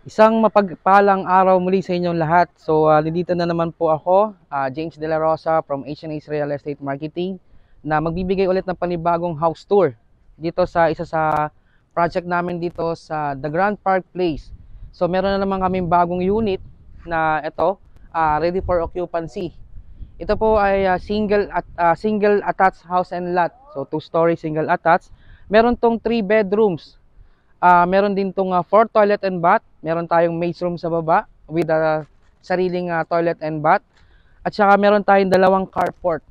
Isang mapagpalang araw muli sa inyong lahat. So, nandito na naman po ako, James De La Rosa from H&H Real Estate Marketing, na magbibigay ulit ng panibagong house tour dito sa isa sa project namin dito sa The Grand Park Place. So, meron na naman kaming bagong unit na ito, ready for occupancy. Ito po ay single attached house and lot. So, 2-story single attached. Meron tong 3 bedrooms. Meron din tong 4 toilet and bath. Meron tayong maid's room sa baba with a sariling toilet and bath. At saka meron tayong 2 carport.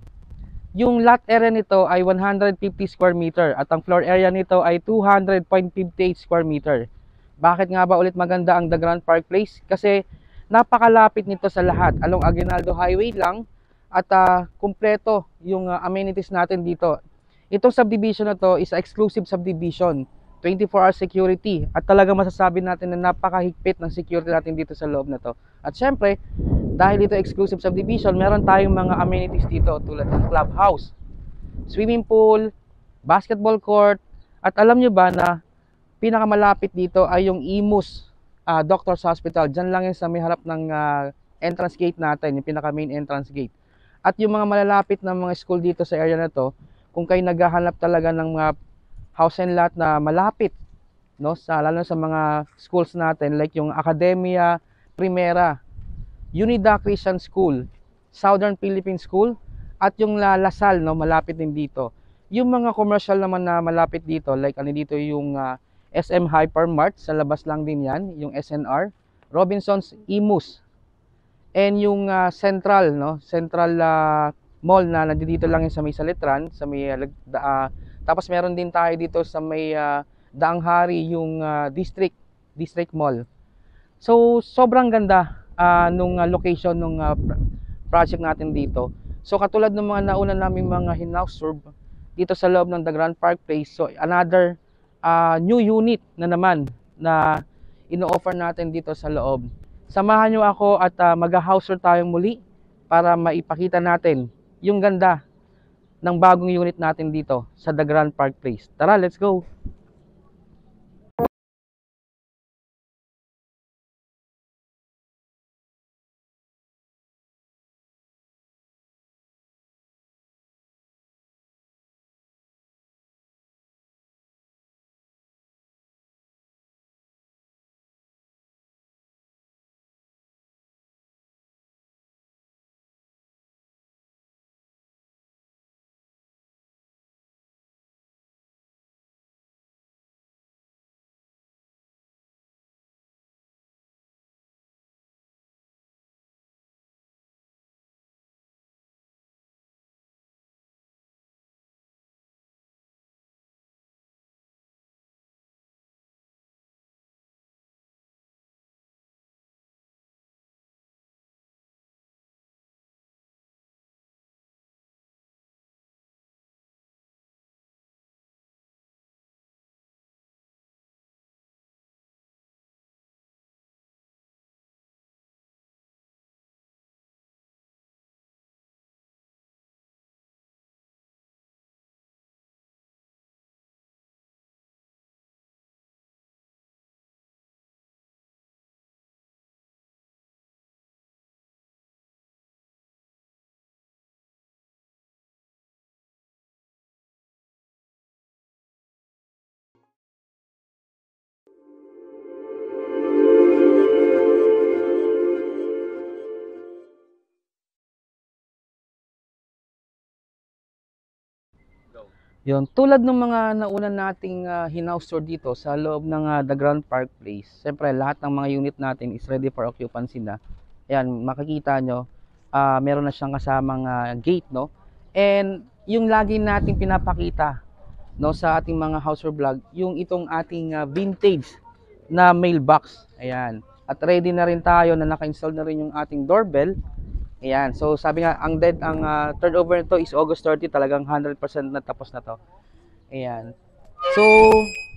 Yung lot area nito ay 150 square meter at ang floor area nito ay 200.58 square meter. Bakit nga ba ulit maganda ang The Grand Park Place? Kasi napakalapit nito sa lahat. Along Aguinaldo Highway lang at kumpleto yung amenities natin dito. Itong subdivision na to is exclusive subdivision. 24-hour security at talaga masasabi natin na napakahigpit ng security natin dito sa loob na to. At syempre, dahil ito exclusive subdivision, meron tayong mga amenities dito tulad ng clubhouse, swimming pool, basketball court, at alam nyo ba na pinakamalapit dito ay yung Imus Doctors Hospital. Diyan lang yan sa may harap ng entrance gate natin, yung pinaka main entrance gate. At yung mga malalapit na mga school dito sa area na to, kung kayo naghahanap talaga ng mga house and lot na malapit, no, lalo sa mga schools natin like yung Academia Primera, Unida Christian School, Southern Philippine School, at yung Lasal, no, malapit din dito. Yung mga commercial naman na malapit dito like dito yung SM Hypermart, sa labas lang din yan, yung SNR, Robinsons Imus, and yung Central, no, Central Mall na nandito lang yun sa may Salitran, sa may tapos meron din tayo dito sa may Daang Hari, yung District Mall. So sobrang ganda nung location nung project natin dito. So katulad ng mga nauna naming mga in-house serve dito sa loob ng The Grand Park Place, so another new unit na naman na ino-offer natin dito sa loob. Samahan nyo ako at mag-house tour tayong muli para maipakita natin yung ganda ng bagong unit natin dito sa The Grand Park Place. Tara, let's go! Yon, tulad ng mga nauna nating in-house tour dito sa loob ng The Grand Park Place. Siyempre, lahat ng mga unit natin is ready for occupancy na. Ayan, makikita nyo, meron na siyang kasamang gate, no? And yung lagi nating pinapakita, no, sa ating mga house tour vlog, yung itong ating vintage na mailbox. Ayan. At ready na rin tayo na naka-install na rin yung ating doorbell. Ayan, so sabi nga, ang turnover nito is August 30, talagang 100% na tapos na to. Ayan. So,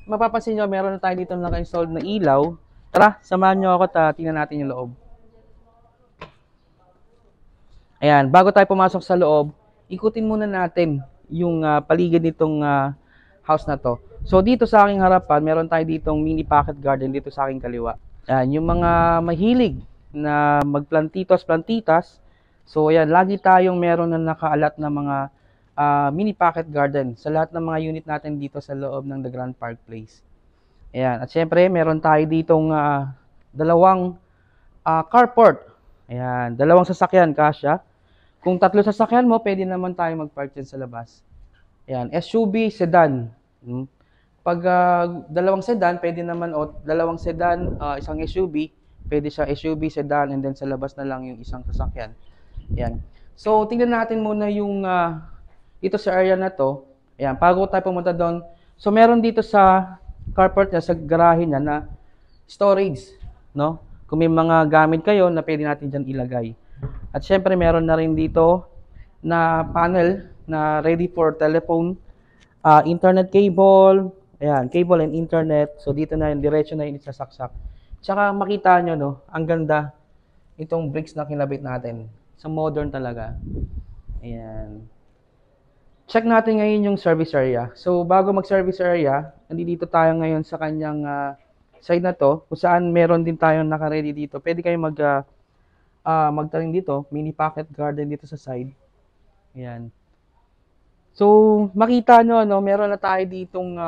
mapapansin nyo, meron na tayo dito naka-installed na ilaw. Tara, samahan nyo ako at tingnan natin yung loob. Ayan, bago tayo pumasok sa loob, ikutin muna natin yung paligid nitong house na to. So, dito sa aking harapan, meron tayo ditong mini pocket garden dito sa aking kaliwa. Yan, yung mga mahilig na magplantitos-plantitas. So, ayan, lagi tayong meron na nakaalat na mga mini pocket garden sa lahat ng mga unit natin dito sa loob ng The Grand Park Place. Ayan, at syempre, meron tayo ditong dalawang carport. Ayan, dalawang sasakyan, kasya. Kung tatlo sasakyan mo, pwede naman tayo mag-park dyan sa labas. Ayan, SUV, sedan. Pag dalawang sedan, pwede naman, o dalawang sedan, isang SUV, pwede siya SUV, sedan, and then sa labas na lang yung isang sasakyan. Ayan. So, tingnan natin muna yung dito sa area na to. Ayan, bago tayo pumunta doon. So, meron dito sa carport niya, sa garahe niya na storage, no? Kung may mga gamit kayo na pwede natin dyan ilagay. At syempre, meron na rin dito na panel na ready for telephone, internet cable, ayan, cable and internet. So, dito na yung diretso na yung isasaksak. Tsaka makita nyo, no, ang ganda itong bricks na kinabit natin. Sa modern talaga. Ayan. Check natin ngayon yung service area. So, bago mag-service area, nandito tayo ngayon sa kanyang side na to, kung saan meron din tayong naka-ready dito. Pwede kayong magtanim dito, mini pocket garden dito sa side. Ayan. So, makita nyo, no, meron na tayo ditong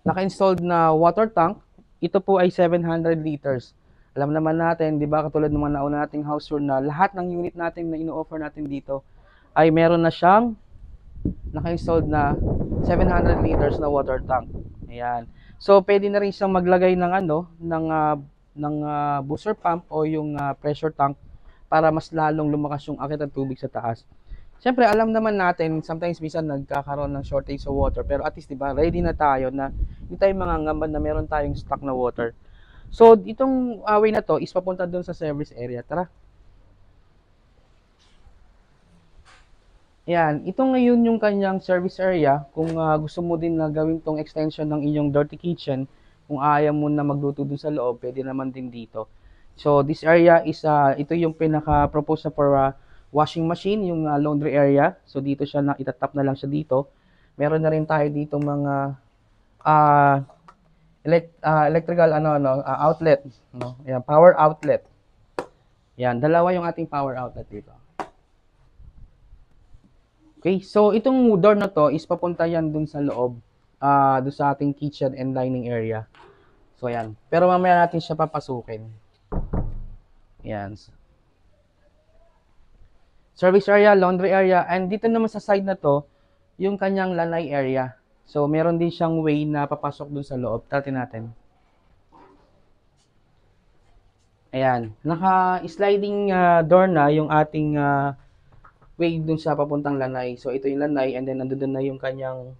naka-installed na water tank. Ito po ay 700 liters. Alam naman natin, di ba, katulad ng mga nauna nating house tour na lahat ng unit natin na ino-offer natin dito ay meron na siyang naka-installed na 700 liters na water tank. Ayan. So, pwede na rin siyang maglagay ng booster pump o yung pressure tank para mas lalong lumakas yung akit ng tubig sa taas. Siyempre, alam naman natin, sometimes minsan nagkakaroon ng shortage sa water, pero at least, di ba, ready na tayo na hindi tayo mangangamba na meron tayong stock na water. So, itong way na to is papunta doon sa service area. Tara. Yan, ito ngayon yung kanyang service area. Kung gusto mo din na gawin tong extension ng inyong dirty kitchen, kung ayaw mo na magluto dun sa loob, pwede naman din dito. So, this area is, ito yung pinaka-propose na for washing machine, yung laundry area. So, dito siya, itatap na lang siya dito. Meron na rin tayo dito mga electrical outlet, no? Ayan, power outlet. Yan, dalawa yung ating power outlet dito. Okay, so itong door na to is papunta yan dun sa loob, dun sa ating kitchen and dining area. So yan, pero mamaya natin siya papasukin. Yan. Service area, laundry area, and dito naman sa side na to, yung kanyang lanay area. So meron din siyang way na papasok dun sa loob. Tatin natin. Ayan, naka-sliding door na yung ating way dun sa papuntang lanay. So, ito yung lanay and then nandun na yung kanyang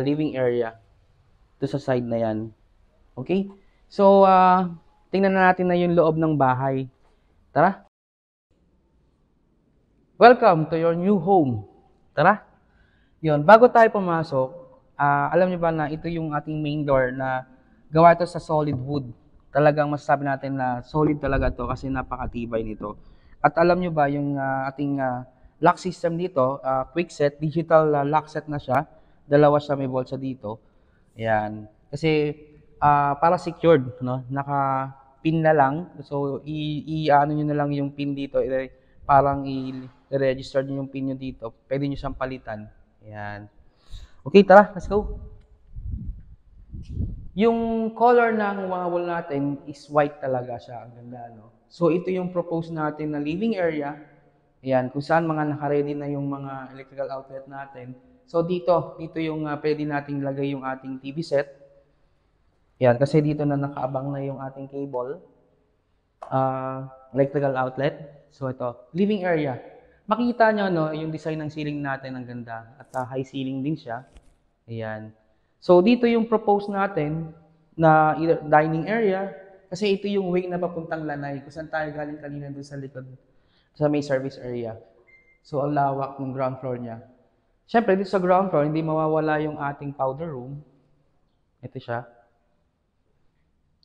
living area dun sa side na yan. Okay? So, tingnan na natin na yung loob ng bahay. Tara! Welcome to your new home. Tara! Yun, bago tayo pumasok, alam niyo ba na ito yung ating main door na gawa ito sa solid wood. Talagang masasabi natin na solid talaga to kasi napakatibay nito. At alam niyo ba yung ating lock system dito, quick set, digital lock set na siya. Dalawa siya, may bolsa dito. Ayan. Kasi para secured, no? Naka-pin na lang. So ano niyo na lang yung pin dito, parang i-register niyo yung pin niyo dito. Pwede niyo siyang palitan. Ayan. Okay, tara, let's go. Yung color ng wall natin is white talaga siya. Ang ganda, no? So ito yung propose natin na living area. Ayan, kung saan mga naka-ready na yung mga electrical outlet natin. So dito yung pwede nating lagay yung ating TV set. Ayan, kasi dito na nakaabang na yung ating cable. Electrical outlet. So ito, living area. Makita nyo, no, yung design ng ceiling natin, ang ganda. At high ceiling din siya. Ayan. So dito yung propose natin na dining area. Kasi ito yung way na papuntang lanay. Kung saan tayo galing kanina doon sa likod. Sa may service area. So, ang lawak ng ground floor niya. Siyempre, dito sa ground floor, hindi mawawala yung ating powder room. Ito siya.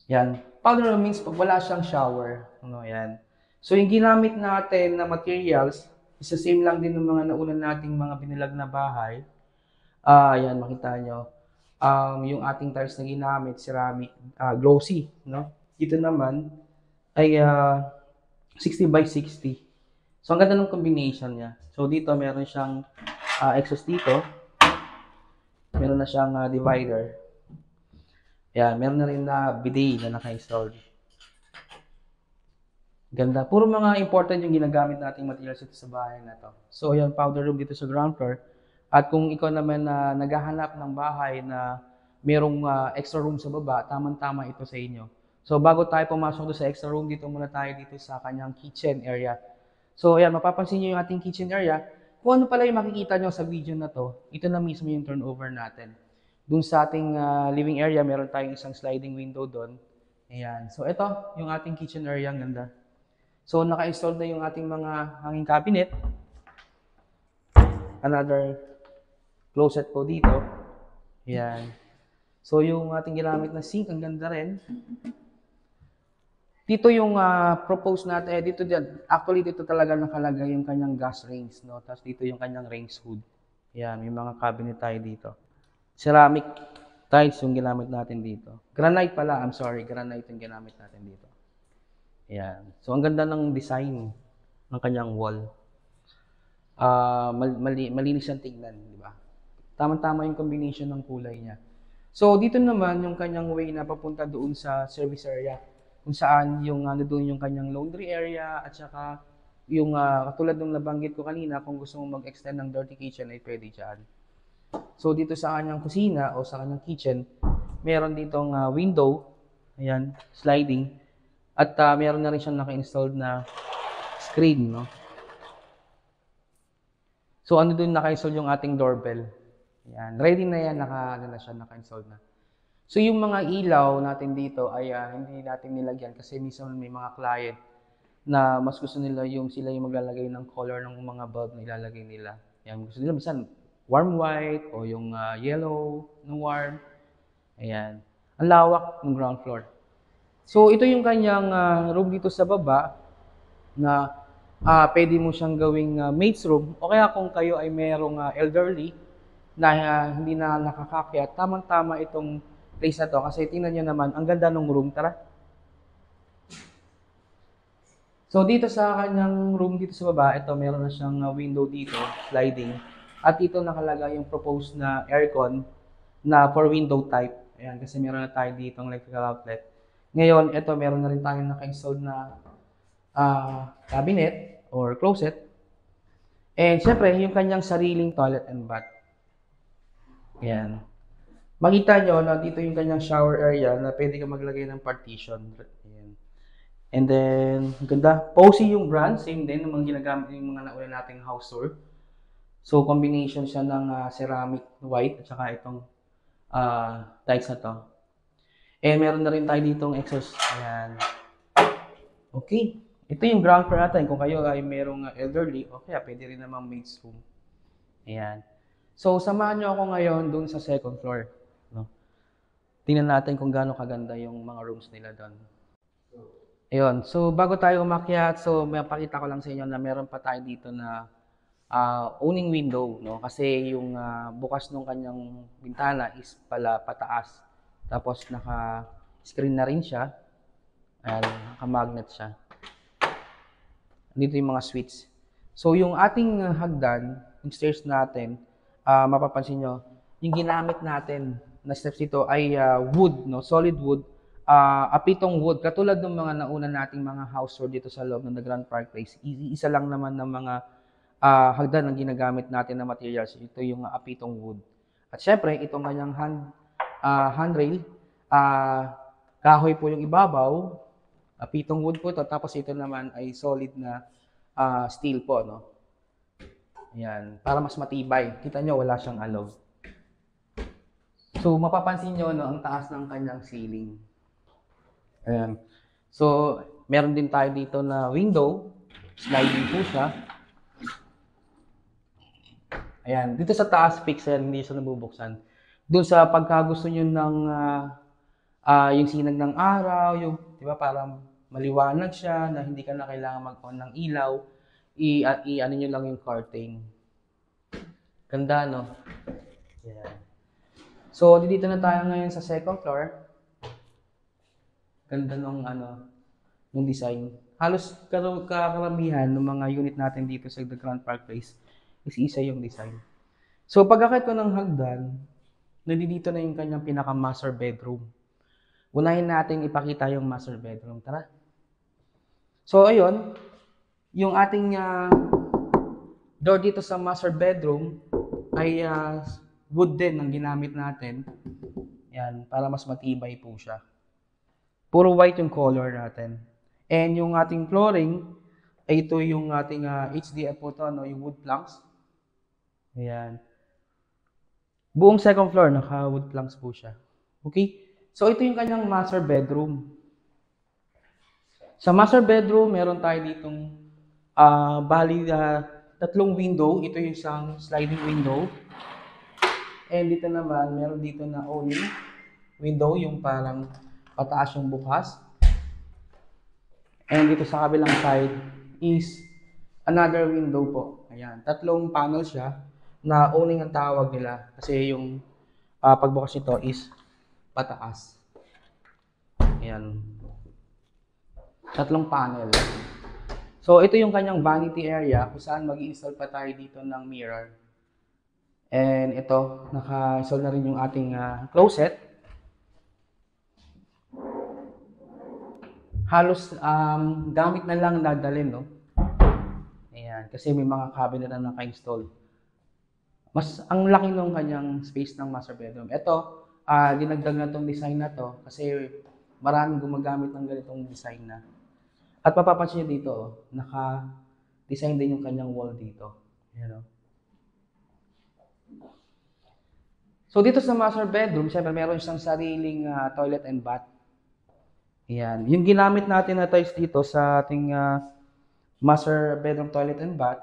Yan. Powder room means pag wala siyang shower. Ano, yan. So, yung ginamit natin na materials, isa same lang din ng mga nauna nating mga binilag na bahay. Yan, makita nyo. Yung ating tiles na ginamit, ceramic, glossy, no? Dito naman ay 60 by 60. So, ang ganda ng combination niya. So, dito meron siyang exhaust dito. Meron na siyang divider. Yan, meron na rin na bidet na naka-install. Ganda. Puro mga important yung ginagamit nating materials dito sa bahay na to. So, yan, powder room dito sa ground floor. At kung ikaw naman na naghahanap ng bahay na merong extra room sa baba, tamang-tama ito sa inyo. So, bago tayo pumasok doon sa extra room, dito muna tayo dito sa kanyang kitchen area. So, ayan, mapapansin nyo yung ating kitchen area. Kung ano pala yung makikita nyo sa video na to, ito na mismo yung turnover natin. Doon sa ating living area, meron tayong isang sliding window doon. Ayan. So, ito, yung ating kitchen area, ang ganda. So, naka-install na yung ating mga hanging cabinet. Another closet po dito. Ayan. So, yung ating ginamit na sink, ang ganda rin. Dito yung propose natin, dito dyan, actually dito talaga nakalagay yung kanyang gas range, no? Tapos dito yung kanyang range hood. Ayan, may mga cabinet tayo dito. Ceramic tiles yung ginamit natin dito. Granite pala, I'm sorry, granite yung ginamit natin dito. Ayan. So, ang ganda ng design ng kanyang wall. Malinis siyang tignan, di ba? Tama-tama yung combination ng kulay niya. So, dito naman yung kanyang way na papunta doon sa service area. Kung saan yung doon yung kanyang laundry area at saka yung katulad ng nabanggit ko kanina, kung gusto mong mag-extend ng dirty kitchen ay pwede dyan. So, dito sa kanyang kusina o sa kanyang kitchen, meron ditong window, ayan, sliding. At meron na rin siyang naka-installed na screen, no? So, ano doon naka-install yung ating doorbell. Ayan, ready na yan, naka-installed na. So, yung mga ilaw natin dito ay hindi natin nilagyan kasi minsan may mga client na mas gusto nila yung sila yung maglalagay ng color ng mga bulb na ilalagay nila. Ayan, gusto nila minsan warm white o yung yellow na warm. Ayan, ang lawak ng ground floor. So, ito yung kanyang room dito sa baba na pwede mo siyang gawing maid's room o kaya kung kayo ay merong elderly na hindi na nakakakyat, tamang-tama itong place na to kasi tingnan nyo naman, ang ganda ng room. Tara. So, dito sa kanyang room dito sa baba, ito meron na siyang window dito, sliding. At dito nakalagay yung proposed na aircon na for window type. Ayan, kasi meron na tayo dito ng electrical outlet. Ngayon, ito meron na rin tayong naka-installed na cabinet or closet. And syempre, yung kanyang sariling toilet and bath. Ayan. Makita nyo na dito yung kanyang shower area na pwede ka maglagay ng partition. Ayan. And then, ganda. Posy yung brand. Same din ng mga ginagamit yung mga nauna nating house tour. So, combination siya ng ceramic white at saka itong tiles na to. And meron na rin tayo ditong exhaust. Ayan. Okay. Ito yung ground floor natin. Kung kayo ay merong elderly, okay, pwede rin namang maid's room. Ayan. So, samahan nyo ako ngayon dun sa second floor. No? Tingnan natin kung gaano kaganda yung mga rooms nila doon. Ayun. So, bago tayo umakyat, so may pakita ko lang sa inyo na meron pa tayo dito na owning window. No? Kasi yung bukas ng kanyang bintana is pala pataas. Tapos naka-screen na rin siya. Naka-magnet siya. Dito yung mga switch. So, yung ating hagdan, yung stairs natin, mapapansin nyo, yung ginamit natin na steps dito ay wood, no? Solid wood, apitong wood. Katulad ng mga nauna nating mga house tour dito sa loob ng The Grand Park Place. Isa lang naman ng mga hagdan ang ginagamit natin na materials. Ito yung apitong wood. At syempre, itong kanyang handrail, kahoy po yung ibabaw, apitong wood po ito, tapos ito naman ay solid na steel po, no? Ayan, para mas matibay. Kita nyo, wala siyang alog. So, mapapansin nyo, no, ang taas ng kanyang ceiling. Ayan. So, meron din tayo dito na window. Sliding po siya. Ayan, dito sa taas, pixel, hindi siya nabubuksan. Doon sa pagkagusto nyo ng yung sinag ng araw, yung, di ba, parang maliwanag siya, na hindi ka na kailangan mag-on ng ilaw, i-ano nyo lang yung curtain. Ganda, no? Yan. So, dito na tayo ngayon sa second floor. Ganda nung nung design. Halos karamihan ng mga unit natin dito sa The Grand Park Place is isa yung design. So, pag-akit ko ng hagdan, nandito na yung kanyang pinaka-master bedroom. Unahin natin ipakita yung master bedroom. Tara. So, ayun, yung ating door dito sa master bedroom ay wood din ang ginamit natin. Yan, para mas matibay po siya. Puro white yung color natin. And yung ating flooring, ay ito yung ating HDF po to, yung wood planks. Ayan. Buong second floor, naka-wood planks po siya. Okay? So, ito yung kanyang master bedroom. Sa master bedroom, meron tayo ditong tatlong window. Ito yung isang sliding window. And dito naman, meron dito na awning window, yung parang pataas yung bukas. And dito sa kabilang side is another window po. Ayan, tatlong panel siya na awning ang tawag nila. Kasi yung pagbukas nito is pataas. Ayan. Tatlong panel. So, ito yung kanyang vanity area kung saan mag-i-install pa tayo dito ng mirror. And ito, naka-install na rin yung ating closet. Halos gamit na lang dadalhin, no? Ayan, kasi may mga cabinet na naka-install. Mas ang laki ng kanyang space ng master bedroom. Ito, dinagdag na tong design na to kasi maraming gumagamit ng ganitong design na. At mapapansin nyo dito, naka-design din yung kanyang wall dito. Ayan, no? So dito sa master bedroom, syempre meron siyang sariling toilet and bath. Ayan. Yung ginamit natin na tiles dito sa ating master bedroom toilet and bath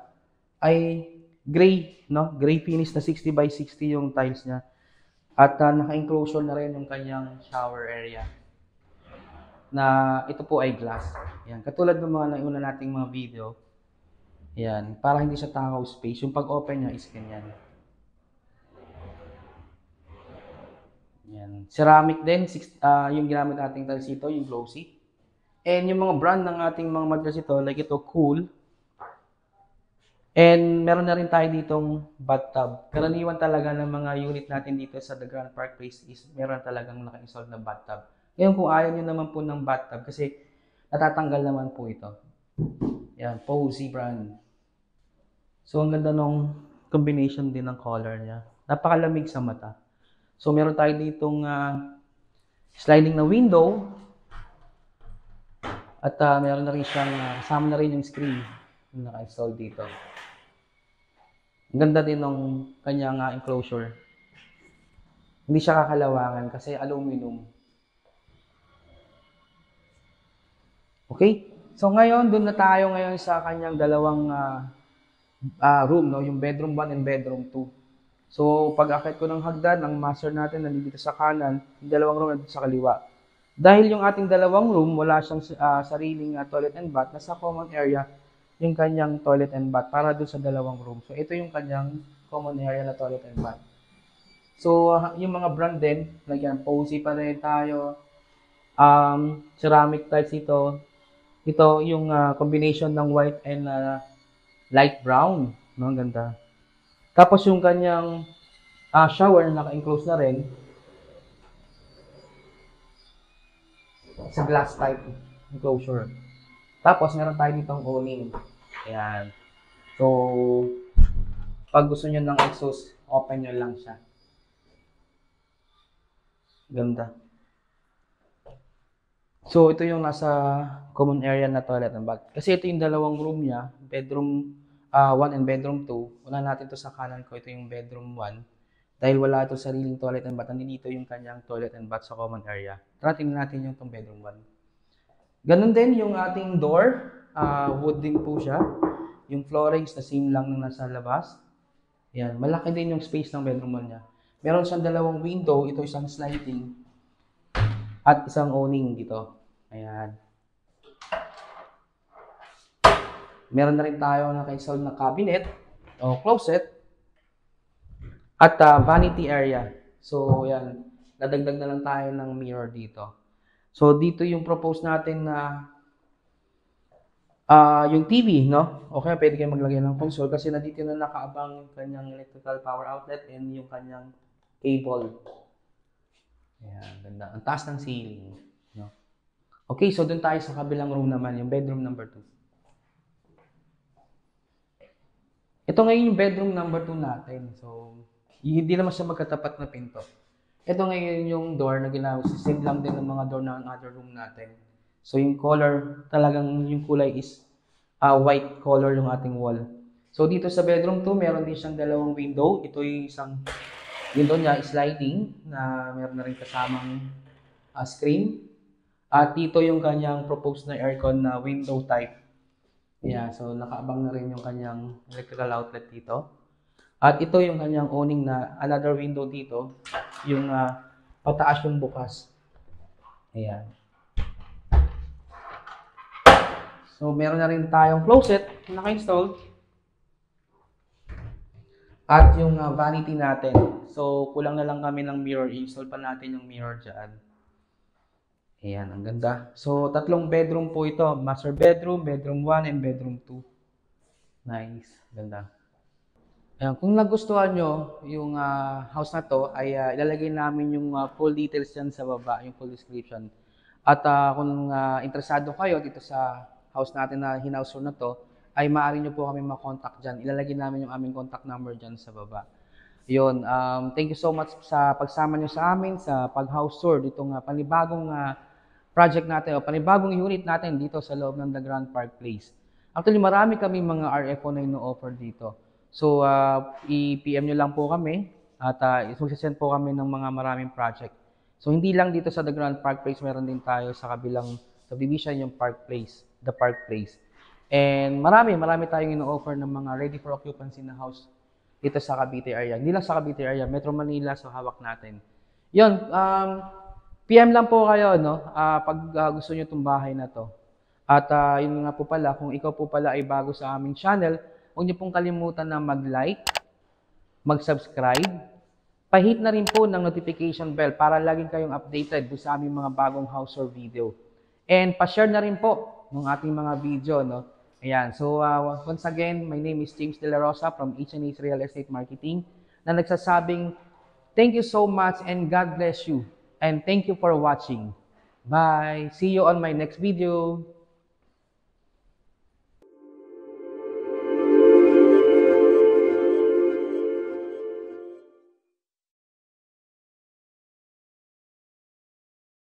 ay gray, no? Gray finish na 60 by 60 yung tiles niya. At naka-enclosure na rin yung kanyang shower area. Na ito po ay glass. Ayan. Katulad ng mga nauna nating mga video. Ayan. Para hindi siya takaw space. Yung pag-open niya is ganyan. Yan. Ceramic din, yung ginamit nating tiles ito, yung glossy. And yung mga brand ng ating mga materials ito, like ito, Cool. And meron na rin tayo ditong bathtub. Karaniwan talaga ng mga unit natin dito sa The Grand Park Place is meron talagang naka-install na bathtub. Ngayon kung ayaw nyo naman po ng bathtub, kasi natatanggal naman po ito. Yan, Posy brand. So ang ganda nung combination din ng color niya. Napakalamig sa mata. So, meron tayo ditong sliding na window. At meron na rin siyang, kasama na rin yung screen na naka-install dito. Ang ganda din ng kanyang enclosure. Hindi siya kakalawangan kasi aluminum. Okay? So, ngayon, doon na tayo ngayon sa kanyang dalawang room, no? Yung bedroom 1 and bedroom 2. So, pag-akit ko ng hagdan, ang master natin nandito sa kanan, yung dalawang room nandito sa kaliwa. Dahil yung ating dalawang room, wala siyang sariling toilet and bath, nasa common area yung kanyang toilet and bath para doon sa dalawang room. So, ito yung kanyang common area na toilet and bath. So, yung mga brand din, like yan, Posy pa rin tayo, ceramic tiles ito. Ito yung combination ng white and light brown. No, ang ganda. Tapos yung kanyang shower na naka-enclose na rin sa glass type enclosure. Tapos meron tayo ditong awning. Ayan. So, pag gusto nyo ng exhaust, open nyo lang siya. Ganda. So, ito yung nasa common area na toilet and bath. Kasi ito yung dalawang room niya, bedroom 1 and bedroom 2. Una natin to sa kanan ko, ito yung bedroom 1. Dahil wala ito sariling toilet and bath, nandito yung kanyang toilet and bath sa common area. Tara, tingnan natin yung itong bedroom 1. Ganun din yung ating door. Wood din po siya. Yung floorings na same lang nung nasa labas. Yan, malaki din yung space ng bedroom 1 niya. Meron siyang dalawang window, ito isang sliding at isang awning dito. Ayan. Meron na rin tayo naka-install na cabinet o closet at vanity area. So, yan. Dadagdag na lang tayo ng mirror dito. So, dito yung propose natin na yung TV, no? Okay, pwede kayo maglagay ng console kasi nandito na nakaabang yung kanyang electrical power outlet and yung kanyang cable. Ayan, ganda. Ang taas ng ceiling, no? Okay, so dun tayo sa kabilang room naman, yung bedroom number 2. Ito ngayon yung bedroom number 2 natin. So, hindi naman siya magkatapat na pinto. Ito ngayon yung door na ginamit. Same lang din ng mga door ng other room natin. So, yung color, talagang yung kulay is white color yung ating wall. So, dito sa bedroom 2, meron din siyang dalawang window. Ito yung isang window niya, sliding, na meron na rin kasamang screen. At dito yung kanyang proposed na aircon na window type. Yeah, so nakaabang na rin yung kanyang electrical outlet dito. At ito yung kanyang owning na another window dito, yung pataas yung bukas. Ayan. So meron na rin tayong closet na naka-install. At yung vanity natin. So kulang na lang kami ng mirror. I-install pa natin yung mirror dyan. Ayan, ang ganda. So, 3 bedroom po ito. Master bedroom, bedroom 1, and bedroom 2. Nice. Ganda. Ayan, kung nagustuhan nyo yung house na to, ay ilalagay namin yung full details dyan sa baba, yung full description. At kung interesado kayo dito sa house natin na hinouse na to, ay maaari nyo po kami makontak dyan. Ilalagay namin yung aming contact number dyan sa baba. Yun, thank you so much sa pagsama nyo sa amin sa pag-house tour ditong panibagong project natin o panibagong unit natin dito sa loob ng The Grand Park Place. Actually, marami kami mga RFO na ino-offer dito. So, i-PM nyo lang po kami at i-send po kami ng mga maraming project. So, hindi lang dito sa The Grand Park Place, meron din tayo sa kabilang subdivision yung Park Place, The Park Place. And marami tayong ino-offer ng mga ready for occupancy na house dito sa Cavite area. Hindi lang sa Cavite area, Metro Manila, so hawak natin. Yun, PM lang po kayo, no? Pag gusto nyo itong bahay na to. At yun nga po pala, kung ikaw po pala ay bago sa aming channel, huwag nyo pong kalimutan na mag-like, mag-subscribe, pahit na rin po ng notification bell para laging kayong updated sa aming mga bagong house tour video. And pa-share na rin po ng ating mga video, no? Ayan, so once again, my name is James De La Rosa from H&H Real Estate Marketing na nagsasabing, thank you so much and God bless you. And thank you for watching. Bye! See you on my next video.